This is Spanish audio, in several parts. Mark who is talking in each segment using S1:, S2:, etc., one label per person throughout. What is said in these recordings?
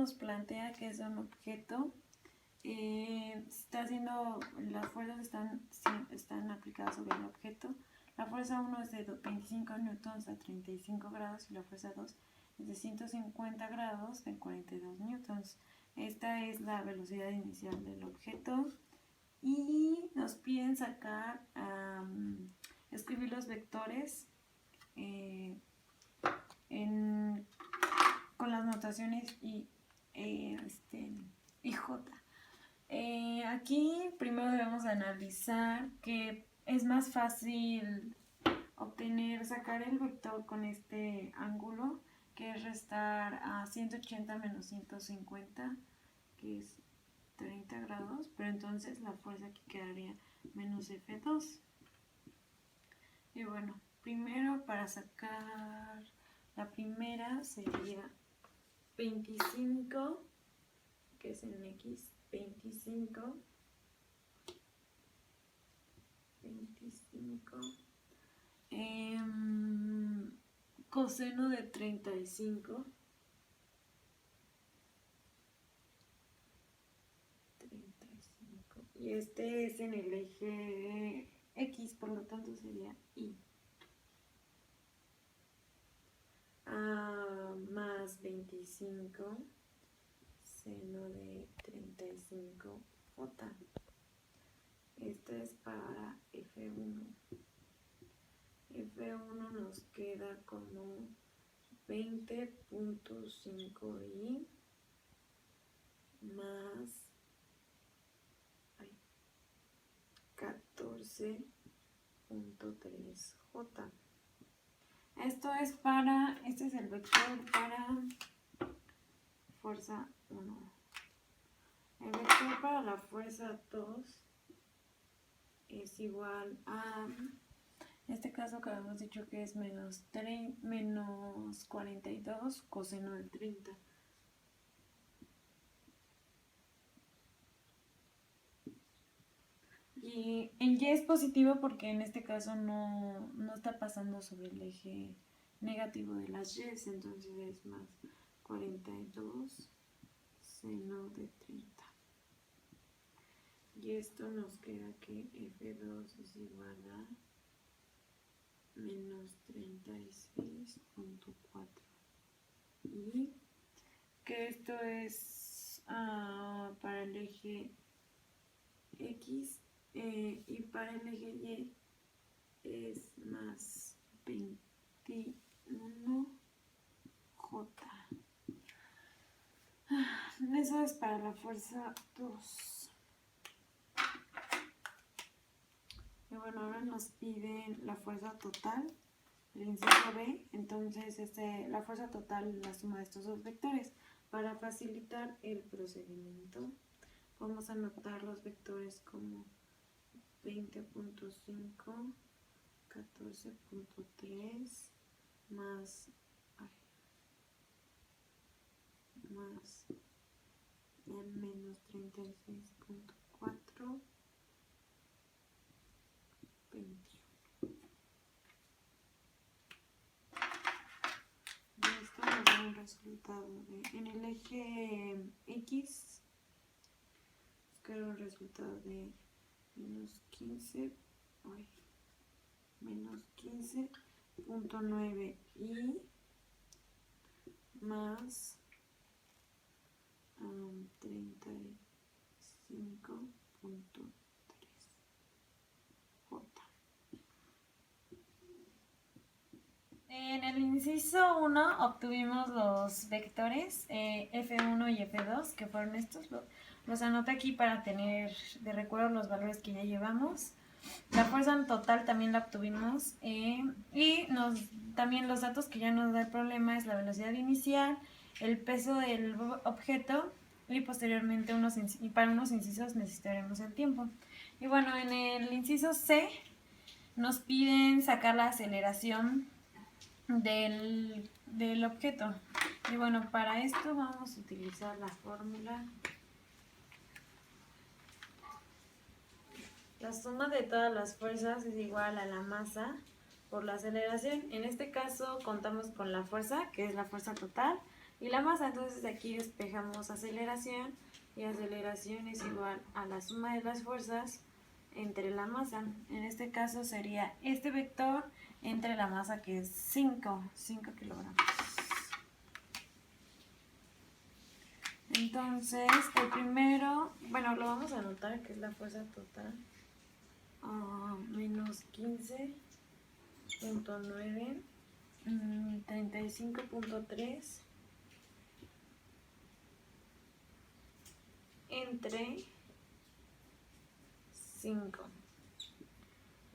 S1: nos plantea que es un objeto, está haciendo, las fuerzas están aplicadas sobre el objeto. La fuerza 1 es de 25 newtons a 35 grados y la fuerza 2 es de 150 grados en 42 newtons. Esta es la velocidad inicial del objeto y nos piden sacar, escribir los vectores con las notaciones y J. Aquí primero debemos analizar que es más fácil sacar el vector con este ángulo, que es restar a 180 menos 150, que es 30 grados, pero entonces la fuerza aquí quedaría menos F2. Y bueno, primero para sacar la primera sería 25, que es en X, 25 coseno de 35, y este es en el eje X, por lo tanto sería Y. Más 25 seno de 35 J. Esto es para F1. F1 nos queda como 20.5 I más 14.3 J. Este es el vector para fuerza 1. El vector para la fuerza 2 es igual a, en este caso que habíamos dicho que es menos 42 coseno de 30. Y el Y es positivo porque en este caso no está pasando sobre el eje negativo de las Y, entonces es más 42 seno de 30. Y esto nos queda que F2 es igual a menos 36.4. Y que esto es para el eje X, y para el eje Y es más 21 J. Eso es para la fuerza 2. Y bueno, ahora nos piden la fuerza total, el inciso B. Entonces la fuerza total es la suma de estos dos vectores. Para facilitar el procedimiento, vamos a anotar los vectores como 20.5, 14.3 más menos 36.4, 21. Y esto nos da un resultado en el eje X, buscar un resultado de menos 15.9 I más 35.3 J. En el inciso 1 obtuvimos los vectores F1 y F2, que fueron estos. Los anoté aquí para tener de recuerdo los valores que ya llevamos. La fuerza total también la obtuvimos, y también los datos que ya nos da el problema es la velocidad inicial, el peso del objeto y posteriormente para unos incisos necesitaremos el tiempo. Y bueno, en el inciso C nos piden sacar la aceleración del objeto. Y bueno, para esto vamos a utilizar la fórmula. La suma de todas las fuerzas es igual a la masa por la aceleración. En este caso contamos con la fuerza, que es la fuerza total, y la masa. Entonces de aquí despejamos aceleración, y aceleración es igual a la suma de las fuerzas entre la masa. En este caso sería este vector entre la masa, que es 5 kilogramos. Entonces, el primero, bueno, lo vamos a anotar, que es la fuerza total, menos 15.9, 35.3 entre 5.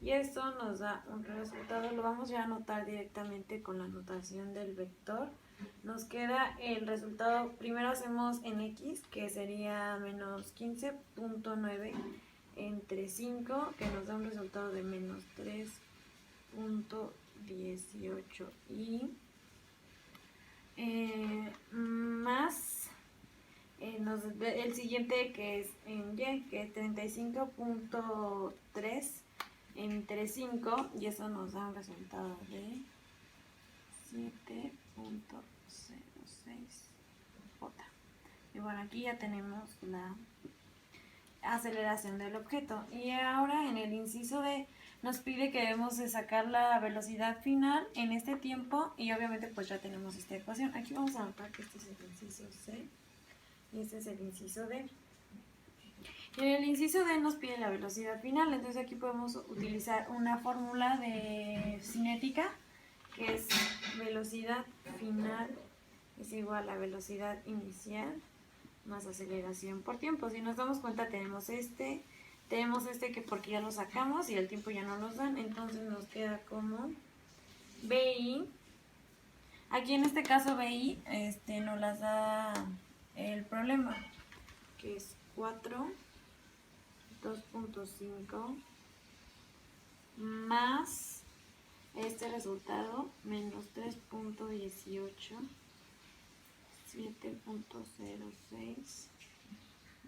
S1: Y esto nos da un resultado, lo vamos ya a anotar directamente con la notación del vector. Nos queda el resultado, primero hacemos en x, que sería menos 15.9 entre 5, que nos da un resultado de menos 3.18, y más el siguiente, que es en y, que es 35.3 entre 5, y eso nos da un resultado de 7.06 J. Y bueno, aquí ya tenemos la aceleración del objeto. Y ahora en el inciso D nos pide que debemos de sacar la velocidad final en este tiempo, y obviamente pues ya tenemos esta ecuación. Aquí vamos a anotar que este es el inciso C y este es el inciso D. Y en el inciso D nos pide la velocidad final, entonces aquí podemos utilizar una fórmula de cinética, que es velocidad final es igual a velocidad inicial más aceleración por tiempo. Si nos damos cuenta, tenemos este que porque ya lo sacamos y el tiempo ya no nos dan, entonces nos queda como BI. Aquí en este caso BI nos las da el problema, que es 4, 2.5 más este resultado, menos 3.18, 7.06,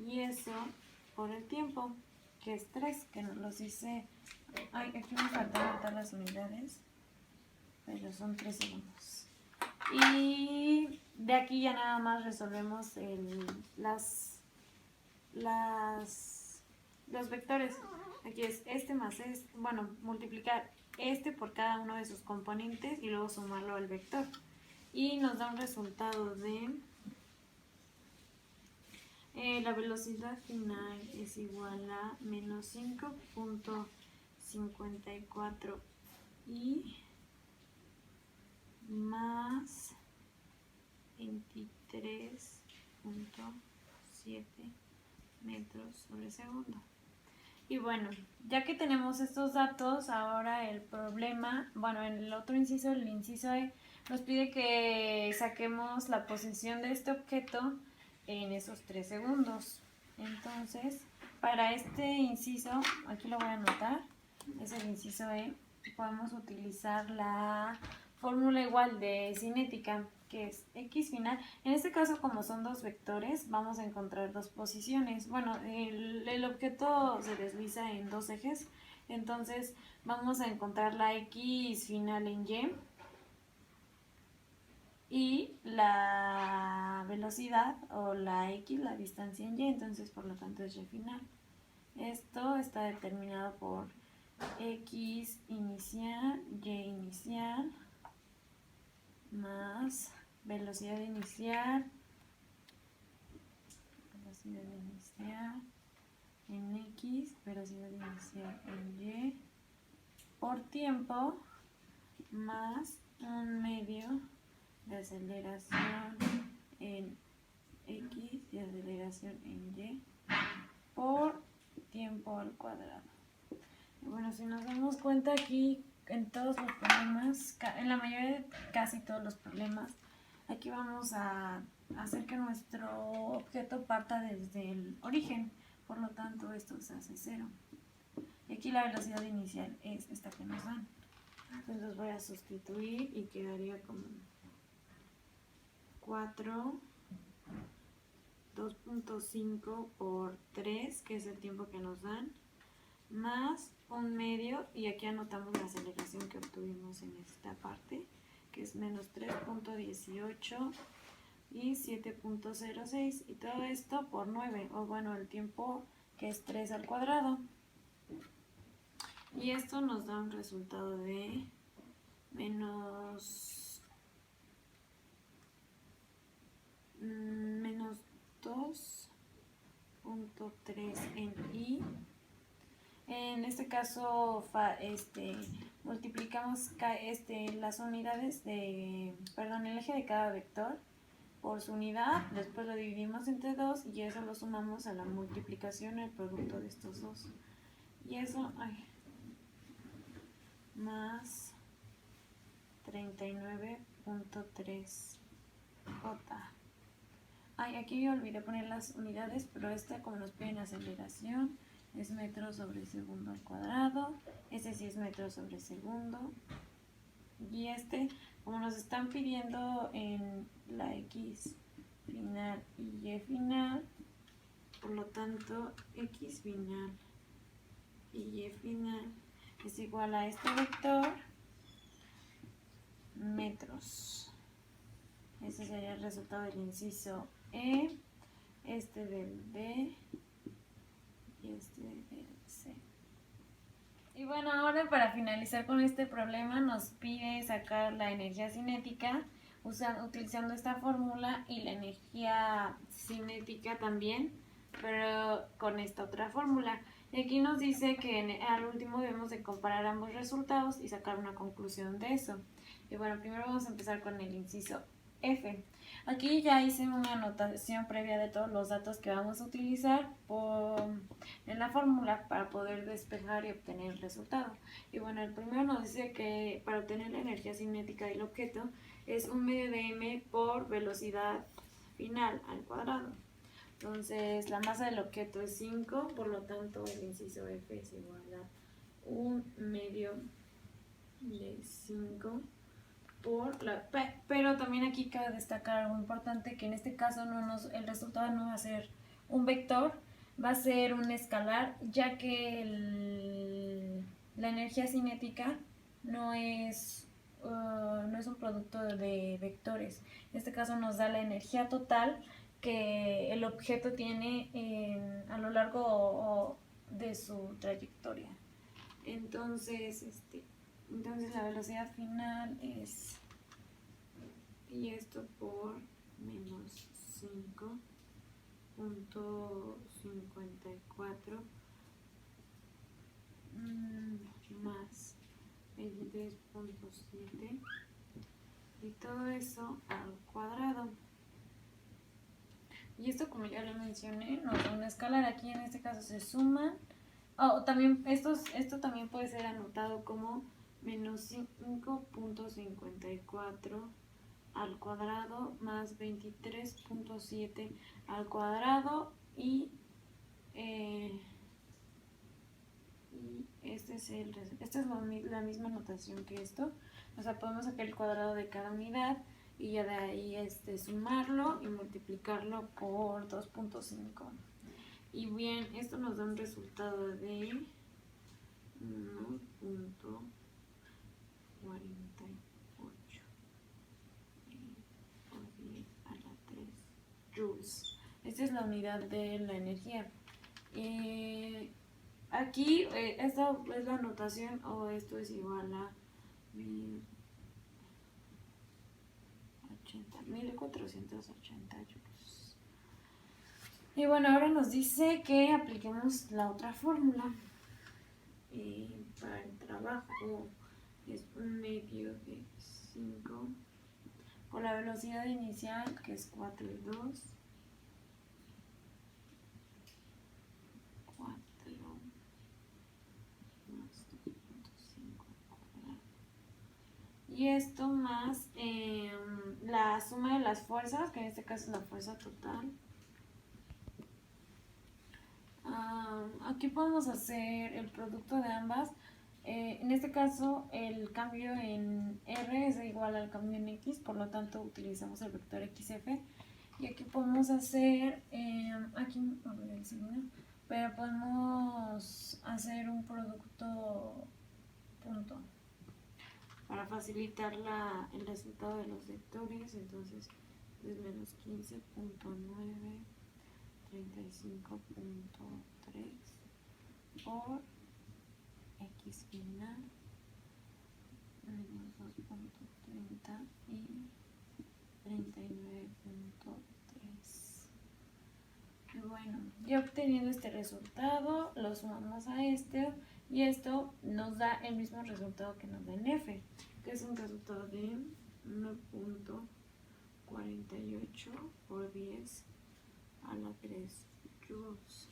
S1: y eso por el tiempo, que es 3, que nos los dice. Ay, aquí me faltan anotar las unidades, pero son 3 segundos. Y de aquí ya nada más resolvemos los vectores. Aquí es este más este, bueno, multiplicar este por cada uno de sus componentes y luego sumarlo al vector. Y nos da un resultado de la velocidad final es igual a menos 5.54 y más 23.7 metros sobre segundo. Y bueno, ya que tenemos estos datos, ahora el problema, bueno, en el otro inciso, el inciso E, nos pide que saquemos la posición de este objeto en esos 3 segundos. Entonces, para este inciso, aquí lo voy a anotar, es el inciso E, podemos utilizar la fórmula igual de cinética, que es x final. En este caso, como son dos vectores, vamos a encontrar dos posiciones. Bueno, el objeto se desliza en dos ejes, entonces vamos a encontrar la x final en y la velocidad, o la x, la distancia en y, entonces por lo tanto es y final. Esto está determinado por x inicial, y inicial, más velocidad inicial en x, velocidad inicial en y, por tiempo, más un medio de aceleración en x y aceleración en y por tiempo al cuadrado. Y bueno, si nos damos cuenta, aquí en todos los problemas, en la mayoría de casi todos los problemas, aquí vamos a hacer que nuestro objeto parta desde el origen, por lo tanto esto se hace 0. Y aquí la velocidad inicial es esta que nos dan. Entonces los voy a sustituir y quedaría como 4, 2.5 por 3, que es el tiempo que nos dan, más un medio, y aquí anotamos la aceleración que obtuvimos en esta parte, que es menos 3.18 y 7.06, y todo esto por 9, o bueno, el tiempo que es 3 al cuadrado. Y esto nos da un resultado de menos 2.3 en I. En este caso multiplicamos las unidades el eje de cada vector por su unidad, después lo dividimos entre 2 y eso lo sumamos a la multiplicación, el producto de estos dos. Y eso, más 39.3 J. Aquí yo olvidé poner las unidades, pero como nos piden aceleración, es metros sobre segundo al cuadrado. Este sí es metros sobre segundo. Y como nos están pidiendo en la X final y Y final, por lo tanto, X final y Y final es igual a este vector, metros. Ese sería el resultado del inciso E, del B y del C. Y bueno, ahora para finalizar con este problema nos pide sacar la energía cinética utilizando esta fórmula y la energía cinética también, pero con esta otra fórmula. Y aquí nos dice que al último debemos de comparar ambos resultados y sacar una conclusión de eso. Y bueno, primero vamos a empezar con el inciso F. Aquí ya hice una anotación previa de todos los datos que vamos a utilizar en la fórmula para poder despejar y obtener el resultado. Y bueno, el primero nos dice que para obtener la energía cinética del objeto es 1/2 de m por velocidad final al cuadrado. Entonces la masa del objeto es 5, por lo tanto el inciso F es igual a 1/2 de 5 pero también aquí cabe destacar algo importante, que en este caso el resultado no va a ser un vector, va a ser un escalar, ya que la energía cinética no es un producto de vectores. En este caso nos da la energía total que el objeto tiene a lo largo de su trayectoria. Entonces la velocidad final es, y esto por menos 5.54 más 23.7 y todo eso al cuadrado. Y esto, como ya lo mencioné, nos da una escalar. Aquí en este caso se suman. También esto también puede ser anotado como menos 5.54 al cuadrado más 23.7 al cuadrado y esta es la misma notación que esto. O sea, podemos sacar el cuadrado de cada unidad y ya de ahí sumarlo y multiplicarlo por 2.5. Y bien, esto nos da un resultado de 1.48 por 10 a la 3 joules. Esta es la unidad de la energía. Aquí, esta es la notación, o esto es igual a 1480 joules. Y bueno, ahora nos dice que apliquemos la otra fórmula. Para el trabajo es 1/2 de 5 por la velocidad inicial, que es 4 y 2. 4 más 2.5 al cuadrado. Y esto más la suma de las fuerzas, que en este caso es la fuerza total. Aquí podemos hacer el producto de ambas. En este caso el cambio en R es igual al cambio en X, por lo tanto utilizamos el vector XF. Y aquí podemos hacer, pero podemos hacer un producto punto para facilitar el resultado de los vectores. Entonces es menos 15.9, 35.3 por x final menos 2.30 y 39.3. Y bueno, ya obteniendo este resultado, lo sumamos a este y esto nos da el mismo resultado que nos da en F, que es un resultado de 1.48 por 10 a la 3 joules.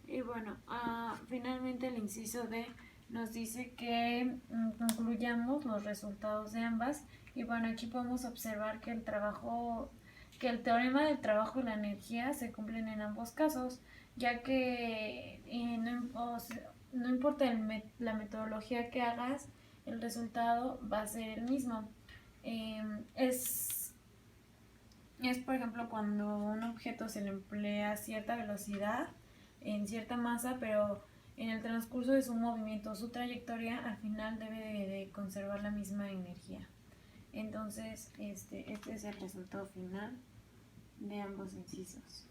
S1: Y bueno, finalmente el inciso D nos dice que concluyamos los resultados de ambas. Y bueno, aquí podemos observar que el teorema del trabajo y la energía se cumplen en ambos casos, ya que no importa la metodología que hagas, el resultado va a ser el mismo. Es por ejemplo cuando a un objeto se le emplea cierta velocidad en cierta masa, pero en el transcurso de su movimiento, su trayectoria, al final debe de conservar la misma energía. Entonces, este es el resultado final de ambos incisos.